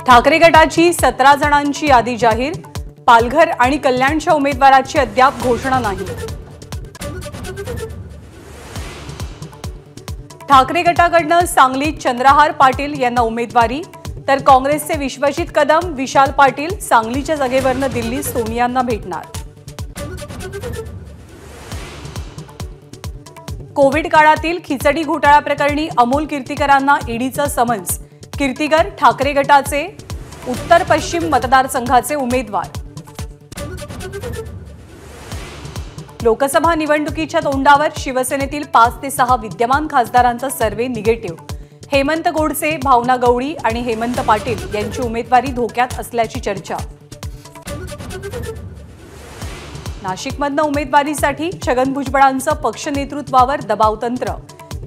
ठाकरे गटाची 17 जणांची यादी जाहीर। पालघर आणि कल्याणच्या उमेदवाराची अद्याप घोषणा नाही। ठाकरे गटाकडून सांगलीत चंद्रहार पाटील यांना उमेदवारी, तर काँग्रेसचे विश्वजित कदम, विशाल पाटील सांगलीच्या जागेवरनं दिल्लीत सोनियांना भेटणार। कोविड काळातील खिचडी घोटाळा प्रकरणी अमोल कीर्तीकरांना ईडीचं समन्स। कीर्तीकर ठाकरे गटाचे उत्तर पश्चिम मतदारसंघाचे उमेदवार। लोकसभा निवडणुकीच्या तोंडावर शिवसेनेतील 5 ते 6 विद्यमान खासदारांचा सर्व्हे निगेटिव्ह। हेमंत गोडसे, भावना गवळी आणि हेमंत पाटील यांची उमेदवारी धोक्यात असल्याची चर्चा। नाशिकमधनं उमेदवारीसाठी छगन भुजबळांचं पक्ष नेतृत्वावर दबावतंत्र।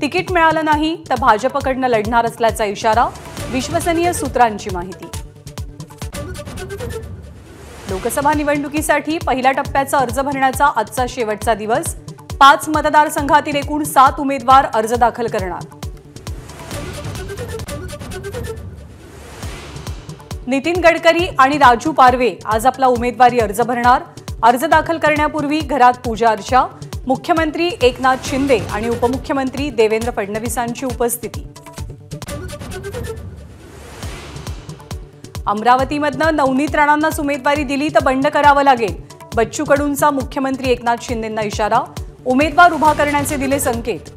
तिकीट मिळालं नाही तर भाजपकडनं लढणार असल्याचा इशारा, विश्वसनीय सूत्रांची माहिती। लोकसभा निवडणुकीसाठी पहिल्या टप्प्याचा अर्ज भरण्याचा आजचा शेवटचा दिवस। 5 मतदारसंघातील एकूण 7 उमेदवार अर्ज दाखल करणार। नितीन गडकरी आणि राजू पारवे आज आपला उमेदवारी अर्ज भरणार। अर्ज दाखल करण्यापूर्वी घरात पूजा अर्चा, मुख्यमंत्री एकनाथ शिंदे आणि उपमुख्यमंत्री देवेंद्र फडणवीसांची उपस्थिती। अमरावतीमधनं नवनीत राणांनाच उमेदवारी दिली तर बंड करावं लागेल। बच्चू कडूंचा मुख्यमंत्री एकनाथ शिंदेंना इशारा, उमेदवार उभा करण्याचे दिले संकेत।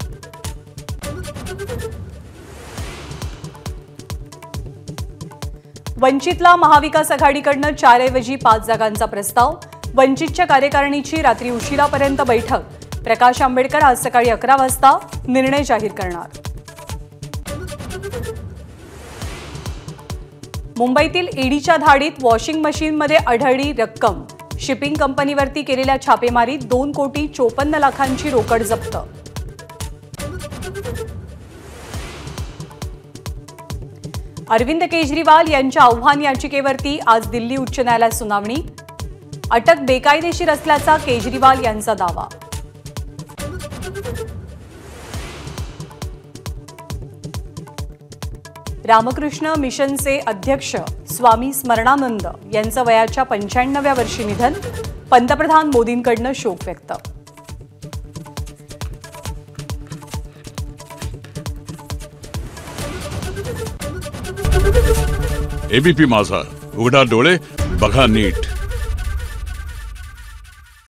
वंचितला महाविकास आघाडीकडनं 4 ऐवजी 5 जागांचा प्रस्ताव। वंचितच्या कार्यकारिणीची रात्री उशिरापर्यंत बैठक। प्रकाश आंबेडकर आज सकाळी 11 वाजता निर्णय जाहीर करणार। मुंबईतील ईडीच्या धाडीत वॉशिंग मशीनमध्ये आढळली रक्कम। शिपिंग कंपनीवरती केलेल्या छापेमारीत 2,54,00,000ची रोकड जप्त। अरविंद केजरीवाल यांच्या आव्हान याचिकेवरती आज दिल्ली उच्च न्यायालयात सुनावणी। अटक बेकायदेशीर असल्याचा केजरीवाल यांचा दावा। रामकृष्ण मिशनचे अध्यक्ष स्वामी स्मरणानंद यांचं वयाच्या 95व्या वर्षी निधन। पंतप्रधान मोदींकडून शोक व्यक्त। एबीपी माझा, उघडा डोळे बघा नीट।